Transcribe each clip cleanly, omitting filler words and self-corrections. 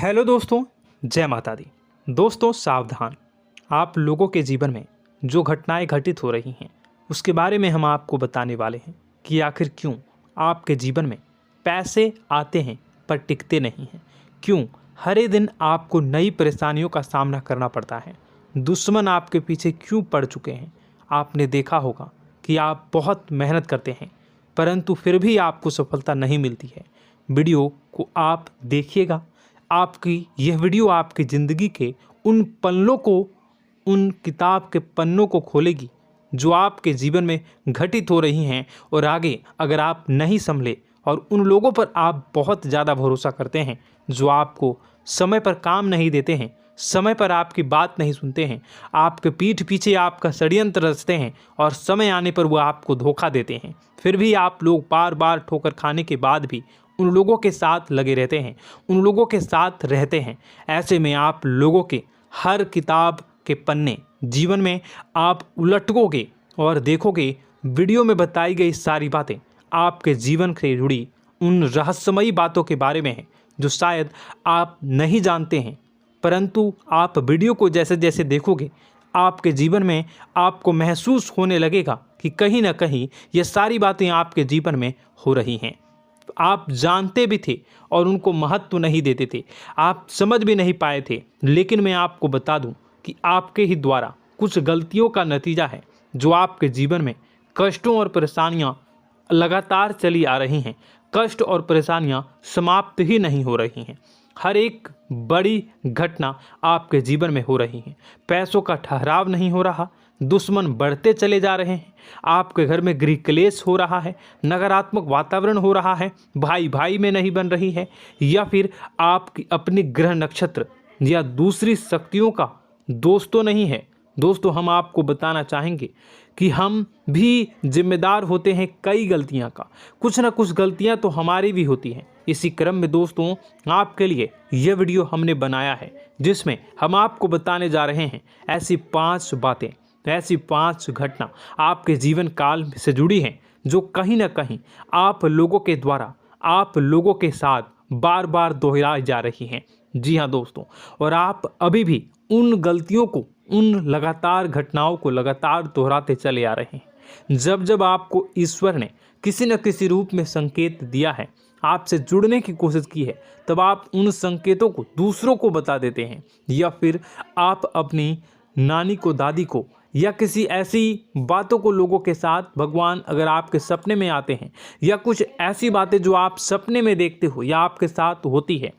Hello दोस्तों, जय माता दी। दोस्तों सावधान, आप लोगों के जीवन में जो घटनाएं घटित हो रही हैं उसके बारे में हम आपको बताने वाले हैं कि आखिर क्यों आपके जीवन में पैसे आते हैं पर टिकते नहीं हैं। क्यों हर एक दिन आपको नई परेशानियों का सामना करना पड़ता है। दुश्मन आपके पीछे क्यों पड़ चुके हैं। आपने देखा होगा कि आप बहुत मेहनत करते हैं परंतु फिर भी आपको सफलता नहीं मिलती है। वीडियो को आप देखिएगा। आपकी यह वीडियो आपकी ज़िंदगी के उन पन्नों को, उन किताब के पन्नों को खोलेगी जो आपके जीवन में घटित हो रही हैं। और आगे अगर आप नहीं संभले और उन लोगों पर आप बहुत ज़्यादा भरोसा करते हैं जो आपको समय पर काम नहीं देते हैं, समय पर आपकी बात नहीं सुनते हैं, आपके पीठ पीछे आपका षड्यंत्र रचते हैं और समय आने पर वो आपको धोखा देते हैं, फिर भी आप लोग बार बार ठोकर खाने के बाद भी उन लोगों के साथ लगे रहते हैं, उन लोगों के साथ रहते हैं। ऐसे में आप लोगों के हर किताब के पन्ने जीवन में आप उलटोगे और देखोगे वीडियो में बताई गई सारी बातें आपके जीवन से जुड़ी उन रहस्यमयी बातों के बारे में हैं जो शायद आप नहीं जानते हैं। परंतु आप वीडियो को जैसे जैसे देखोगे आपके जीवन में आपको महसूस होने लगेगा कि कहीं ना कहीं ये सारी बातें आपके जीवन में हो रही हैं। आप जानते भी थे और उनको महत्व नहीं देते थे, आप समझ भी नहीं पाए थे। लेकिन मैं आपको बता दूं कि आपके ही द्वारा कुछ गलतियों का नतीजा है जो आपके जीवन में कष्टों और परेशानियां लगातार चली आ रही हैं। कष्ट और परेशानियां समाप्त ही नहीं हो रही हैं। हर एक बड़ी घटना आपके जीवन में हो रही है। पैसों का ठहराव नहीं हो रहा, दुश्मन बढ़ते चले जा रहे हैं, आपके घर में गृह क्लेश हो रहा है, नकारात्मक वातावरण हो रहा है, भाई भाई में नहीं बन रही है, या फिर आपकी अपनी ग्रह नक्षत्र या दूसरी शक्तियों का दोस्तों नहीं है। दोस्तों हम आपको बताना चाहेंगे कि हम भी जिम्मेदार होते हैं कई गलतियां का, कुछ ना कुछ गलतियां तो हमारी भी होती हैं। इसी क्रम में दोस्तों आपके लिए यह वीडियो हमने बनाया है जिसमें हम आपको बताने जा रहे हैं ऐसी 5 बातें, ऐसी 5 घटना आपके जीवन काल से जुड़ी हैं जो कहीं ना कहीं आप लोगों के द्वारा आप लोगों के साथ बार बार दोहराई जा रही हैं। जी हाँ दोस्तों, और आप अभी भी उन गलतियों को, उन लगातार घटनाओं को लगातार दोहराते चले आ रहे हैं। जब जब आपको ईश्वर ने किसी न किसी रूप में संकेत दिया है, आपसे जुड़ने की कोशिश की है, तब आप उन संकेतों को दूसरों को बता देते हैं, या फिर आप अपनी नानी को, दादी को, या किसी ऐसी बातों को लोगों के साथ, भगवान अगर आपके सपने में आते हैं या कुछ ऐसी बातें जो आप सपने में देखते हो या आपके साथ होती है,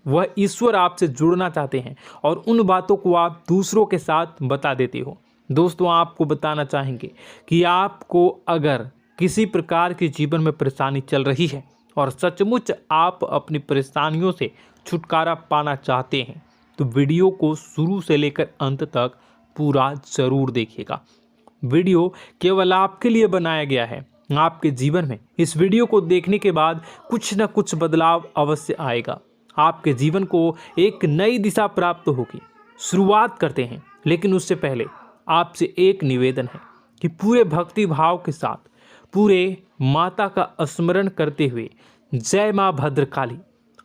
वह ईश्वर आपसे जुड़ना चाहते हैं और उन बातों को आप दूसरों के साथ बता देते हो। दोस्तों आपको बताना चाहेंगे कि आपको अगर किसी प्रकार की जीवन में परेशानी चल रही है और सचमुच आप अपनी परेशानियों से छुटकारा पाना चाहते हैं तो वीडियो को शुरू से लेकर अंत तक पूरा ज़रूर देखिएगा। वीडियो केवल आपके लिए बनाया गया है। आपके जीवन में इस वीडियो को देखने के बाद कुछ न कुछ बदलाव अवश्य आएगा। आपके जीवन को एक नई दिशा प्राप्त होगी। शुरुआत करते हैं, लेकिन उससे पहले आपसे एक निवेदन है कि पूरे भक्ति भाव के साथ, पूरे माता का स्मरण करते हुए जय माँ भद्रकाली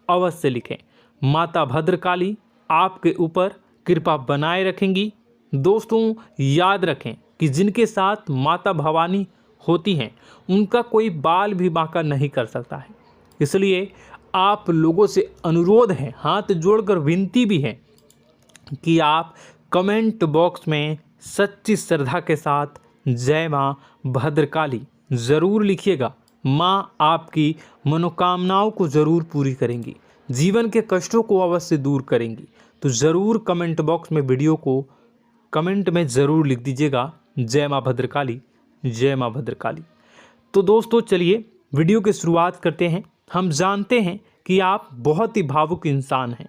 अवश्य लिखें। माता भद्रकाली आपके ऊपर कृपा बनाए रखेंगी। दोस्तों याद रखें कि जिनके साथ माता भवानी होती हैं उनका कोई बाल भी बांका नहीं कर सकता है। इसलिए आप लोगों से अनुरोध है, हाथ जोड़कर विनती भी है कि आप कमेंट बॉक्स में सच्ची श्रद्धा के साथ जय माँ भद्रकाली ज़रूर लिखिएगा। माँ आपकी मनोकामनाओं को ज़रूर पूरी करेंगी, जीवन के कष्टों को अवश्य दूर करेंगी। तो ज़रूर कमेंट बॉक्स में वीडियो को कमेंट में ज़रूर लिख दीजिएगा जय माँ भद्रकाली, जय माँ भद्रकाली। तो दोस्तों चलिए वीडियो की शुरुआत करते हैं। हम जानते हैं कि आप बहुत ही भावुक इंसान हैं।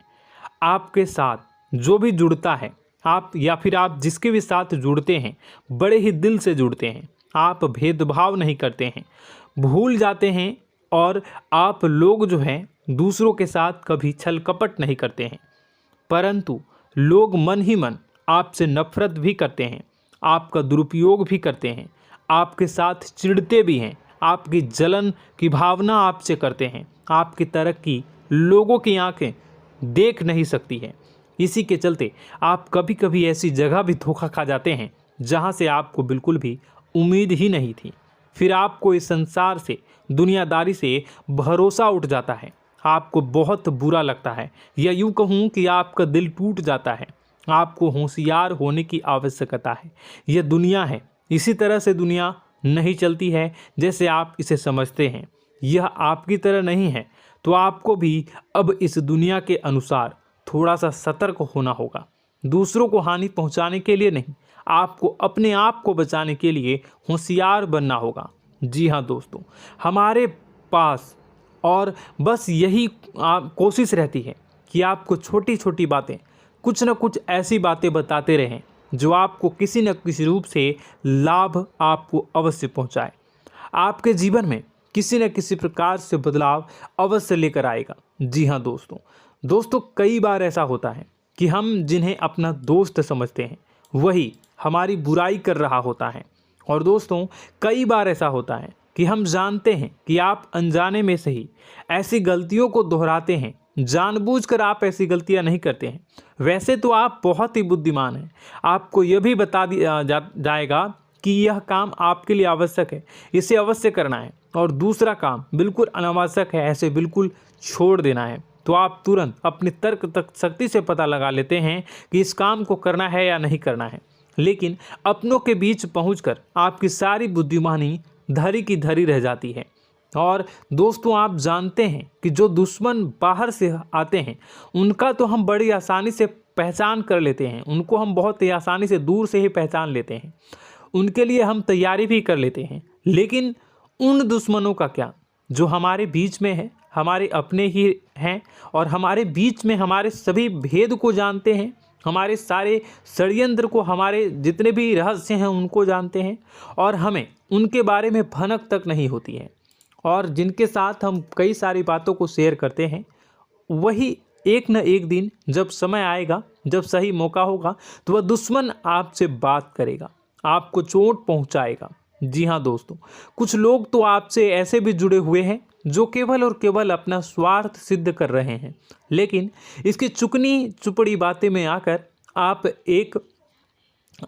आपके साथ जो भी जुड़ता है, आप या फिर आप जिसके भी साथ जुड़ते हैं बड़े ही दिल से जुड़ते हैं। आप भेदभाव नहीं करते हैं, भूल जाते हैं, और आप लोग जो हैं दूसरों के साथ कभी छल कपट नहीं करते हैं। परंतु लोग मन ही मन आपसे नफरत भी करते हैं, आपका दुरुपयोग भी करते हैं, आपके साथ चिढ़ते भी हैं, आपकी जलन की भावना आपसे करते हैं। आपकी तरक्की लोगों की आंखें देख नहीं सकती है। इसी के चलते आप कभी कभी ऐसी जगह भी धोखा खा जाते हैं जहां से आपको बिल्कुल भी उम्मीद ही नहीं थी। फिर आपको इस संसार से, दुनियादारी से भरोसा उठ जाता है। आपको बहुत बुरा लगता है, या यूँ कहूँ कि आपका दिल टूट जाता है। आपको होशियार होने की आवश्यकता है। यह दुनिया है, इसी तरह से दुनिया नहीं चलती है जैसे आप इसे समझते हैं। यह आपकी तरह नहीं है, तो आपको भी अब इस दुनिया के अनुसार थोड़ा सा सतर्क होना होगा। दूसरों को हानि पहुंचाने के लिए नहीं, आपको अपने आप को बचाने के लिए होशियार बनना होगा। जी हाँ दोस्तों, हमारे पास और बस यही कोशिश रहती है कि आपको छोटी छोटी बातें, कुछ न कुछ ऐसी बातें बताते रहें जो आपको किसी न किसी रूप से लाभ आपको अवश्य पहुंचाए, आपके जीवन में किसी न किसी प्रकार से बदलाव अवश्य लेकर आएगा। जी हाँ दोस्तों कई बार ऐसा होता है कि हम जिन्हें अपना दोस्त समझते हैं वही हमारी बुराई कर रहा होता है। और दोस्तों कई बार ऐसा होता है कि हम जानते हैं कि आप अनजाने में से ही ऐसी गलतियों को दोहराते हैं। जानबूझकर आप ऐसी गलतियां नहीं करते हैं। वैसे तो आप बहुत ही बुद्धिमान हैं। आपको यह भी बता दिया जाएगा कि यह काम आपके लिए आवश्यक है, इसे अवश्य करना है, और दूसरा काम बिल्कुल अनावश्यक है, ऐसे बिल्कुल छोड़ देना है। तो आप तुरंत अपनी तर्क शक्ति से पता लगा लेते हैं कि इस काम को करना है या नहीं करना है। लेकिन अपनों के बीच पहुंचकर आपकी सारी बुद्धिमानी धरी की धरी रह जाती है। और दोस्तों आप जानते हैं कि जो दुश्मन बाहर से आते हैं उनका तो हम बड़ी आसानी से पहचान कर लेते हैं, उनको हम बहुत ही आसानी से दूर से ही पहचान लेते हैं, उनके लिए हम तैयारी भी कर लेते हैं। लेकिन उन दुश्मनों का क्या जो हमारे बीच में है, हमारे अपने ही हैं, और हमारे बीच में हमारे सभी भेद को जानते हैं, हमारे सारे षड्यंत्र को, हमारे जितने भी रहस्य हैं उनको जानते हैं, और हमें उनके बारे में भनक तक नहीं होती है, और जिनके साथ हम कई सारी बातों को शेयर करते हैं, वही एक न एक दिन जब समय आएगा, जब सही मौका होगा, तो वह दुश्मन आपसे बात करेगा, आपको चोट पहुंचाएगा। जी हाँ दोस्तों, कुछ लोग तो आपसे ऐसे भी जुड़े हुए हैं जो केवल और केवल अपना स्वार्थ सिद्ध कर रहे हैं। लेकिन इसकी चुकनी चुपड़ी बातें में आकर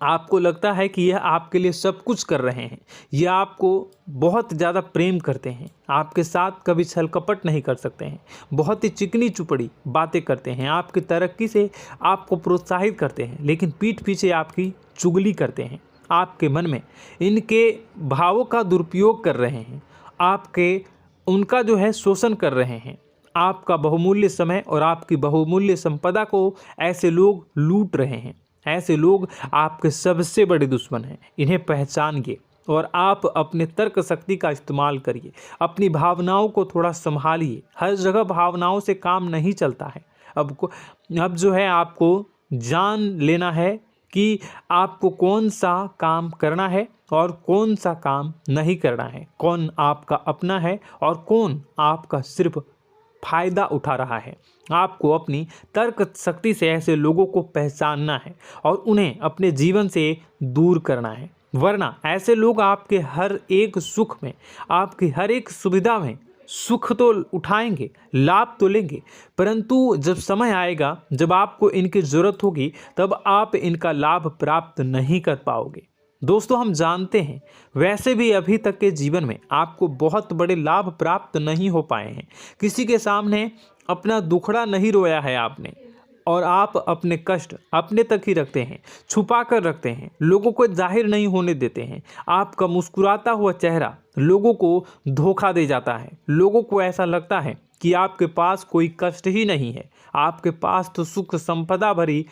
आपको लगता है कि यह आपके लिए सब कुछ कर रहे हैं, यह आपको बहुत ज़्यादा प्रेम करते हैं, आपके साथ कभी छल कपट नहीं कर सकते हैं, बहुत ही चिकनी चुपड़ी बातें करते हैं, आपकी तरक्की से आपको प्रोत्साहित करते हैं, लेकिन पीठ पीछे आपकी चुगली करते हैं, आपके मन में इनके भावों का दुरुपयोग कर रहे हैं, उनका जो है शोषण कर रहे हैं। आपका बहुमूल्य समय और आपकी बहुमूल्य संपदा को ऐसे लोग लूट रहे हैं। ऐसे लोग आपके सबसे बड़े दुश्मन हैं। इन्हें पहचानिए और आप अपने तर्क शक्ति का इस्तेमाल करिए। अपनी भावनाओं को थोड़ा संभालिए। हर जगह भावनाओं से काम नहीं चलता है। अब जो है आपको जान लेना है कि आपको कौन सा काम करना है और कौन सा काम नहीं करना है, कौन आपका अपना है और कौन आपका सिर्फ फायदा उठा रहा है। आपको अपनी तर्क शक्ति से ऐसे लोगों को पहचानना है और उन्हें अपने जीवन से दूर करना है, वरना ऐसे लोग आपके हर एक सुख में, आपकी हर एक सुविधा में सुख तो उठाएंगे, लाभ तो लेंगे, परंतु जब समय आएगा, जब आपको इनकी ज़रूरत होगी, तब आप इनका लाभ प्राप्त नहीं कर पाओगे। दोस्तों हम जानते हैं, वैसे भी अभी तक के जीवन में आपको बहुत बड़े लाभ प्राप्त नहीं हो पाए हैं। किसी के सामने अपना दुखड़ा नहीं रोया है आपने, और आप अपने कष्ट अपने तक ही रखते हैं, छुपा कर रखते हैं, लोगों को जाहिर नहीं होने देते हैं। आपका मुस्कुराता हुआ चेहरा लोगों को धोखा दे जाता है। लोगों को ऐसा लगता है कि आपके पास कोई कष्ट ही नहीं है, आपके पास तो सुख संपदा भरी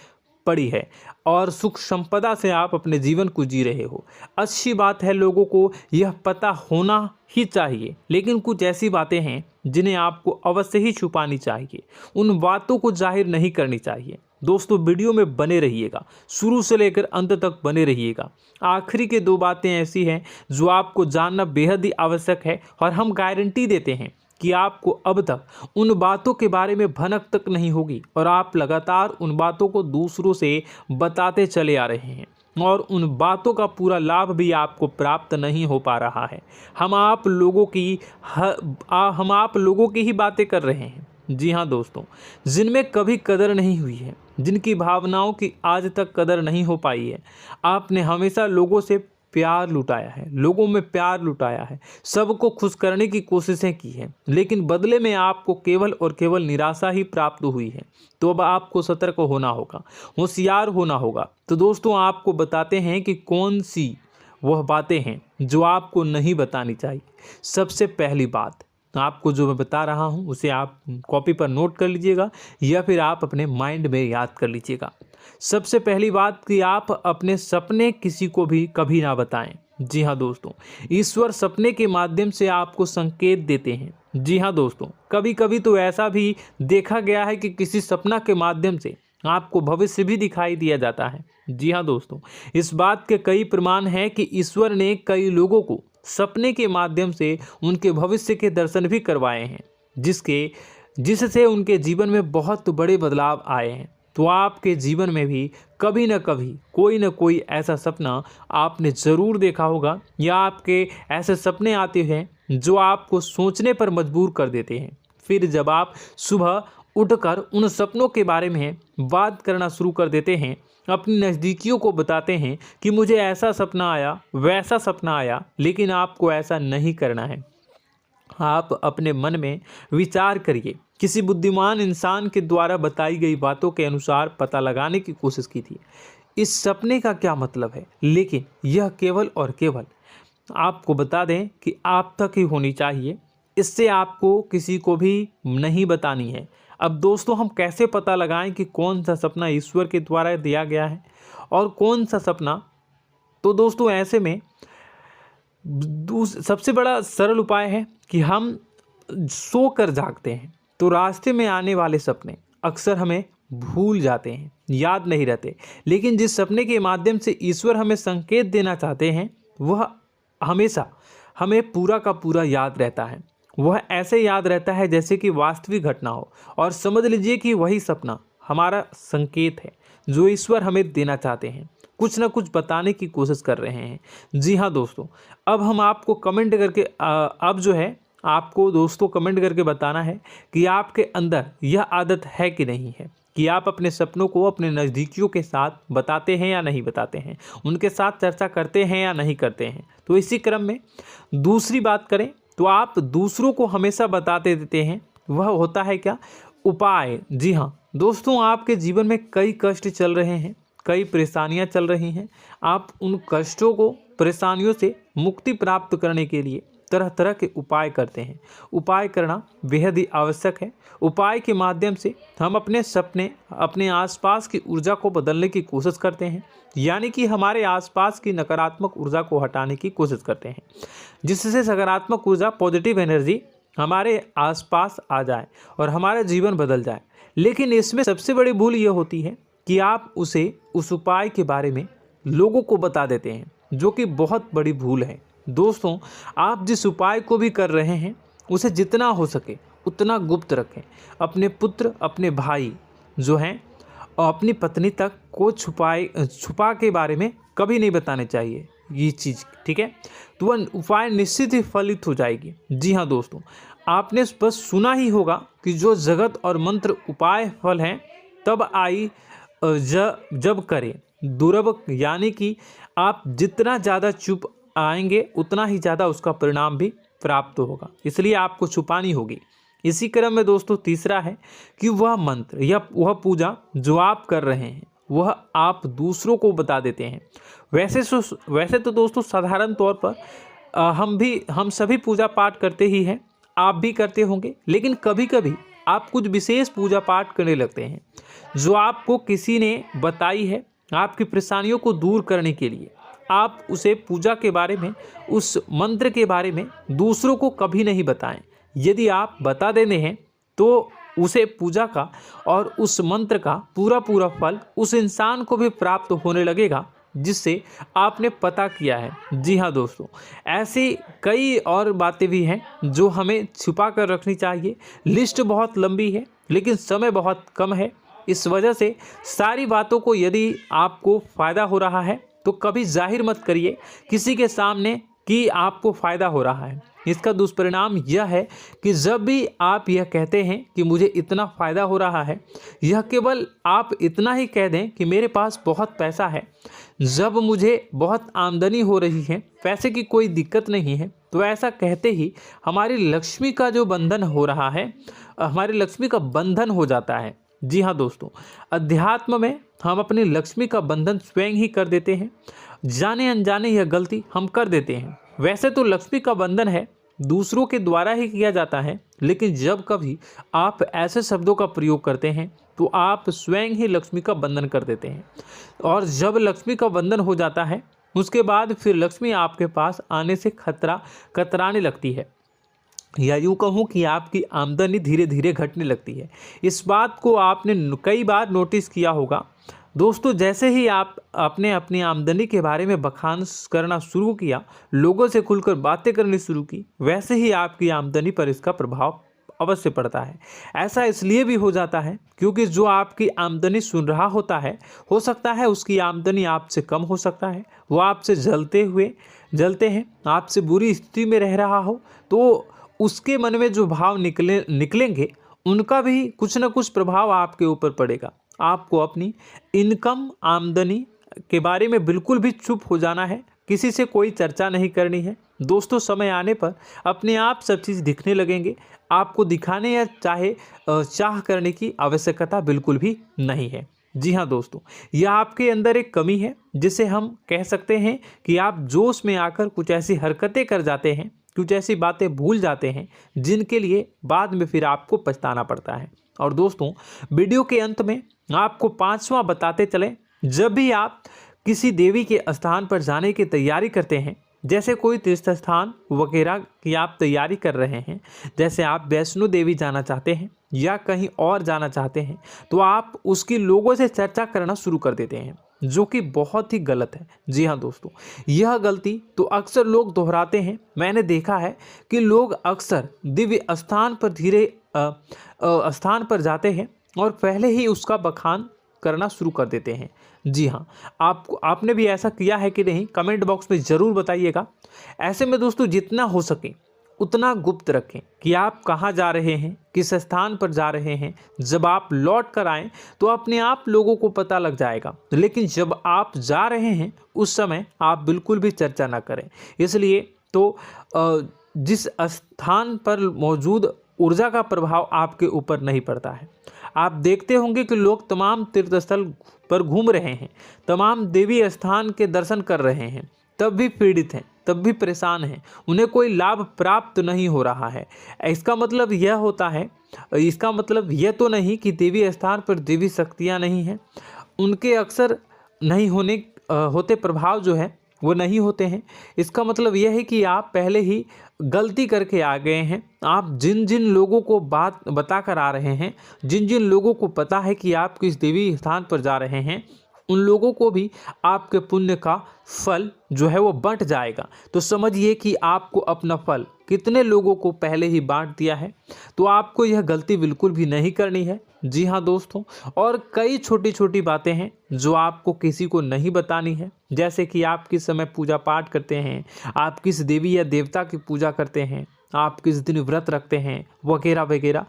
पड़ी है और सुख संपदा से आप अपने जीवन को जी रहे हो। अच्छी बात है, लोगों को यह पता होना ही चाहिए, लेकिन कुछ ऐसी बातें हैं जिन्हें आपको अवश्य ही छुपानी चाहिए। उन बातों को जाहिर नहीं करनी चाहिए। दोस्तों वीडियो में बने रहिएगा, शुरू से लेकर अंत तक बने रहिएगा। आखिरी के 2 बातें ऐसी हैं जो आपको जानना बेहद ही आवश्यक है, और हम गारंटी देते हैं कि आपको अब तक उन बातों के बारे में भनक तक नहीं होगी, और आप लगातार उन बातों को दूसरों से बताते चले आ रहे हैं, और उन बातों का पूरा लाभ भी आपको प्राप्त नहीं हो पा रहा है। हम आप लोगों की ही बातें कर रहे हैं, जी हाँ दोस्तों, जिनमें कभी कदर नहीं हुई है, जिनकी भावनाओं की आज तक कदर नहीं हो पाई है। आपने हमेशा लोगों से प्यार लुटाया है, लोगों में प्यार लुटाया है, सबको खुश करने की कोशिशें की हैं, लेकिन बदले में आपको केवल और केवल निराशा ही प्राप्त हुई है। तो अब आपको सतर्क होना होगा, होशियार होना होगा। तो दोस्तों, आपको बताते हैं कि कौन सी वह बातें हैं जो आपको नहीं बतानी चाहिए। सबसे पहली बात, आपको जो मैं बता रहा हूं उसे आप कॉपी पर नोट कर लीजिएगा या फिर आप अपने माइंड में याद कर लीजिएगा। सबसे पहली बात कि आप अपने सपने किसी को भी कभी ना बताएं। जी हाँ दोस्तों, ईश्वर सपने के माध्यम से आपको संकेत देते हैं। जी हाँ दोस्तों, कभी कभी तो ऐसा भी देखा गया है कि किसी सपना के माध्यम से आपको भविष्य भी दिखाई दिया जाता है। जी हाँ दोस्तों, इस बात के कई प्रमाण हैं कि ईश्वर ने कई लोगों को सपने के माध्यम से उनके भविष्य के दर्शन भी करवाए हैं, जिससे उनके जीवन में बहुत बड़े बदलाव आए हैं। तो आपके जीवन में भी कभी न कभी कोई न कोई ऐसा सपना आपने ज़रूर देखा होगा, या आपके ऐसे सपने आते हैं जो आपको सोचने पर मजबूर कर देते हैं। फिर जब आप सुबह उठकर उन सपनों के बारे में बात करना शुरू कर देते हैं, अपनी नज़दीकियों को बताते हैं कि मुझे ऐसा सपना आया, वैसा सपना आया, लेकिन आपको ऐसा नहीं करना है। आप अपने मन में विचार करिए। किसी बुद्धिमान इंसान के द्वारा बताई गई बातों के अनुसार पता लगाने की कोशिश की थी इस सपने का क्या मतलब है, लेकिन यह केवल और केवल आपको बता दें कि आप तक ही होनी चाहिए। इससे आपको किसी को भी नहीं बतानी है। अब दोस्तों, हम कैसे पता लगाएं कि कौन सा सपना ईश्वर के द्वारा दिया गया है और कौन सा सपना? तो दोस्तों, ऐसे में सबसे बड़ा सरल उपाय है कि हम सोकर जागते हैं तो रास्ते में आने वाले सपने अक्सर हमें भूल जाते हैं, याद नहीं रहते। लेकिन जिस सपने के माध्यम से ईश्वर हमें संकेत देना चाहते हैं वह हमेशा हमें पूरा का पूरा याद रहता है। वह ऐसे याद रहता है जैसे कि वास्तविक घटना हो, और समझ लीजिए कि वही सपना हमारा संकेत है जो ईश्वर हमें देना चाहते हैं, कुछ ना कुछ बताने की कोशिश कर रहे हैं। जी हाँ दोस्तों, अब हम आपको कमेंट करके अब जो है आपको दोस्तों कमेंट करके बताना है कि आपके अंदर यह आदत है कि नहीं है, कि आप अपने सपनों को अपने नज़दीकियों के साथ बताते हैं या नहीं बताते हैं, उनके साथ चर्चा करते हैं या नहीं करते हैं। तो इसी क्रम में दूसरी बात करें तो आप दूसरों को हमेशा बताते देते हैं, वह होता है क्या? उपाय। जी हाँ दोस्तों, आपके जीवन में कई कष्ट चल रहे हैं, कई परेशानियां चल रही हैं। आप उन कष्टों को, परेशानियों से मुक्ति प्राप्त करने के लिए तरह तरह के उपाय करते हैं। उपाय करना बेहद ही आवश्यक है। उपाय के माध्यम से हम अपने सपने, अपने आसपास की ऊर्जा को बदलने की कोशिश करते हैं, यानी कि हमारे आसपास की नकारात्मक ऊर्जा को हटाने की कोशिश करते हैं, जिससे सकारात्मक ऊर्जा, पॉजिटिव एनर्जी हमारे आसपास आ जाए और हमारा जीवन बदल जाए। लेकिन इसमें सबसे बड़ी भूल यह होती है कि आप उस उपाय के बारे में लोगों को बता देते हैं, जो कि बहुत बड़ी भूल है। दोस्तों, आप जिस उपाय को भी कर रहे हैं उसे जितना हो सके उतना गुप्त रखें। अपने पुत्र, अपने भाई जो हैं और अपनी पत्नी तक को छुपा के बारे में कभी नहीं बताने चाहिए ये चीज़, ठीक है? तो वह उपाय निश्चित ही फलित हो जाएगी। जी हाँ दोस्तों, आपने बस सुना ही होगा कि जो जगत और मंत्र उपाय फल हैं तब आई जब करें दुर्लभ, यानी कि आप जितना ज़्यादा चुप आएंगे उतना ही ज़्यादा उसका परिणाम भी प्राप्त होगा, इसलिए आपको छुपानी होगी। इसी क्रम में दोस्तों तीसरा है कि वह मंत्र या वह पूजा जो आप कर रहे हैं वह आप दूसरों को बता देते हैं। वैसे तो दोस्तों साधारण तौर पर हम सभी पूजा पाठ करते ही हैं, आप भी करते होंगे, लेकिन कभी कभी आप कुछ विशेष पूजा पाठ करने लगते हैं जो आपको किसी ने बताई है आपकी परेशानियों को दूर करने के लिए। आप उसे पूजा के बारे में, उस मंत्र के बारे में दूसरों को कभी नहीं बताएं। यदि आप बता देते हैं तो उसे पूजा का और उस मंत्र का पूरा फल उस इंसान को भी प्राप्त होने लगेगा जिससे आपने पता किया है। जी हाँ दोस्तों, ऐसी कई और बातें भी हैं जो हमें छुपा कर रखनी चाहिए। लिस्ट बहुत लंबी है लेकिन समय बहुत कम है, इस वजह से सारी बातों को यदि आपको फ़ायदा हो रहा है तो कभी जाहिर मत करिए किसी के सामने कि आपको फ़ायदा हो रहा है। इसका दुष्परिणाम यह है कि जब भी आप यह कहते हैं कि मुझे इतना फ़ायदा हो रहा है, यह केवल आप इतना ही कह दें कि मेरे पास बहुत पैसा है, जब मुझे बहुत आमदनी हो रही है, पैसे की कोई दिक्कत नहीं है, तो ऐसा कहते ही हमारी लक्ष्मी का जो बंधन हो रहा है, हमारी लक्ष्मी का बंधन हो जाता है। जी हाँ दोस्तों, अध्यात्म में हम अपनी लक्ष्मी का बंधन स्वयं ही कर देते हैं। जाने अनजाने यह गलती हम कर देते हैं। वैसे तो लक्ष्मी का बंधन है दूसरों के द्वारा ही किया जाता है, लेकिन जब कभी आप ऐसे शब्दों का प्रयोग करते हैं तो आप स्वयं ही लक्ष्मी का बंधन कर देते हैं। और जब लक्ष्मी का बंधन हो जाता है, उसके बाद फिर लक्ष्मी आपके पास आने से कतराने लगती है, या यूँ कहूँ कि आपकी आमदनी धीरे धीरे घटने लगती है। इस बात को आपने कई बार नोटिस किया होगा दोस्तों। जैसे ही आप अपने अपनी आमदनी के बारे में बखान करना शुरू किया, लोगों से खुलकर बातें करनी शुरू की, वैसे ही आपकी आमदनी पर इसका प्रभाव अवश्य पड़ता है। ऐसा इसलिए भी हो जाता है क्योंकि जो आपकी आमदनी सुन रहा होता है, हो सकता है उसकी आमदनी आपसे कम हो सकता है, वो आपसे जलते हैं, आपसे बुरी स्थिति में रह रहा हो, तो उसके मन में जो भाव निकलेंगे उनका भी कुछ न कुछ प्रभाव आपके ऊपर पड़ेगा। आपको अपनी इनकम आमदनी के बारे में बिल्कुल भी चुप हो जाना है, किसी से कोई चर्चा नहीं करनी है दोस्तों। समय आने पर अपने आप सब चीज़ दिखने लगेंगे। आपको दिखाने या चाह करने की आवश्यकता बिल्कुल भी नहीं है। जी हाँ दोस्तों, यह आपके अंदर एक कमी है, जिसे हम कह सकते हैं कि आप जोश में आकर कुछ ऐसी हरकतें कर जाते हैं, कुछ ऐसी बातें भूल जाते हैं जिनके लिए बाद में फिर आपको पछताना पड़ता है। और दोस्तों, वीडियो के अंत में आपको 5वां बताते चलें, जब भी आप किसी देवी के स्थान पर जाने की तैयारी करते हैं, जैसे कोई तीर्थ स्थान वगैरह की आप तैयारी कर रहे हैं, जैसे आप वैष्णो देवी जाना चाहते हैं या कहीं और जाना चाहते हैं, तो आप उसकी लोगों से चर्चा करना शुरू कर देते हैं, जो कि बहुत ही गलत है। जी हाँ दोस्तों, यह गलती तो अक्सर लोग दोहराते हैं। मैंने देखा है कि लोग अक्सर दिव्य स्थान पर जाते हैं और पहले ही उसका बखान करना शुरू कर देते हैं। जी हाँ, आपने भी ऐसा किया है कि नहीं, कमेंट बॉक्स में ज़रूर बताइएगा। ऐसे में दोस्तों, जितना हो सके उतना गुप्त रखें कि आप कहाँ जा रहे हैं, किस स्थान पर जा रहे हैं। जब आप लौट कर आएँ तो अपने आप लोगों को पता लग जाएगा, लेकिन जब आप जा रहे हैं उस समय आप बिल्कुल भी चर्चा ना करें। इसलिए तो जिस स्थान पर मौजूद ऊर्जा का प्रभाव आपके ऊपर नहीं पड़ता है। आप देखते होंगे कि लोग तमाम तीर्थ स्थल पर घूम रहे हैं, तमाम देवी स्थान के दर्शन कर रहे हैं, तब भी पीड़ित हैं, तब भी परेशान हैं, उन्हें कोई लाभ प्राप्त नहीं हो रहा है। इसका मतलब यह तो नहीं कि देवी स्थान पर देवी शक्तियाँ नहीं हैं, उनके अक्सर नहीं होते प्रभाव जो है वो नहीं होते हैं। इसका मतलब यह है कि आप पहले ही गलती करके आ गए हैं। आप जिन जिन लोगों को बात बता कर आ रहे हैं, जिन जिन लोगों को पता है कि आप किस देवी स्थान पर जा रहे हैं, उन लोगों को भी आपके पुण्य का फल जो है वो बंट जाएगा। तो समझिए कि आपको अपना फल कितने लोगों को पहले ही बांट दिया है। तो आपको यह गलती बिल्कुल भी नहीं करनी है। जी हाँ दोस्तों, और कई छोटी छोटी बातें हैं जो आपको किसी को नहीं बतानी है, जैसे कि आप किस समय पूजा पाठ करते हैं, आप किस देवी या देवता की पूजा करते हैं, आप किस दिन व्रत रखते हैं, वगैरह वगैरह।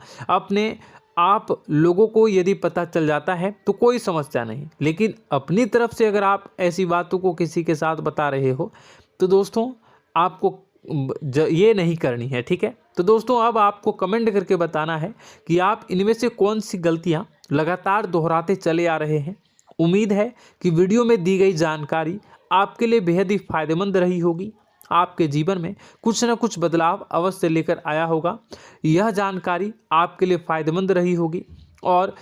आप लोगों को यदि पता चल जाता है तो कोई समस्या नहीं, लेकिन अपनी तरफ से अगर आप ऐसी बातों को किसी के साथ बता रहे हो तो दोस्तों आपको ये नहीं करनी है, ठीक है। तो दोस्तों, अब आपको कमेंट करके बताना है कि आप इनमें से कौन सी गलतियां लगातार दोहराते चले आ रहे हैं। उम्मीद है कि वीडियो में दी गई जानकारी आपके लिए बेहद ही फायदेमंद रही होगी, आपके जीवन में कुछ न कुछ बदलाव अवश्य लेकर आया होगा। यह जानकारी आपके लिए फ़ायदेमंद रही होगी और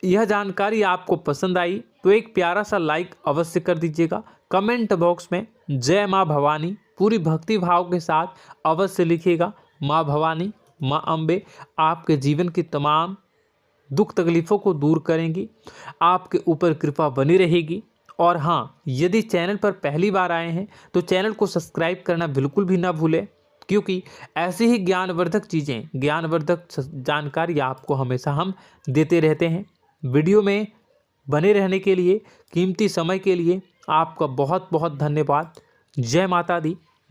यह जानकारी आपको पसंद आई तो एक प्यारा सा लाइक अवश्य कर दीजिएगा। कमेंट बॉक्स में जय माँ भवानी पूरी भक्ति भाव के साथ अवश्य लिखिएगा। माँ भवानी, माँ अम्बे आपके जीवन की तमाम दुख तकलीफ़ों को दूर करेंगी, आपके ऊपर कृपा बनी रहेगी। और हाँ, यदि चैनल पर पहली बार आए हैं तो चैनल को सब्सक्राइब करना बिल्कुल भी ना भूलें, क्योंकि ऐसी ही ज्ञानवर्धक चीज़ें, ज्ञानवर्धक जानकारी आपको हमेशा हम देते रहते हैं। वीडियो में बने रहने के लिए, कीमती समय के लिए आपका बहुत बहुत धन्यवाद। जय माता दी।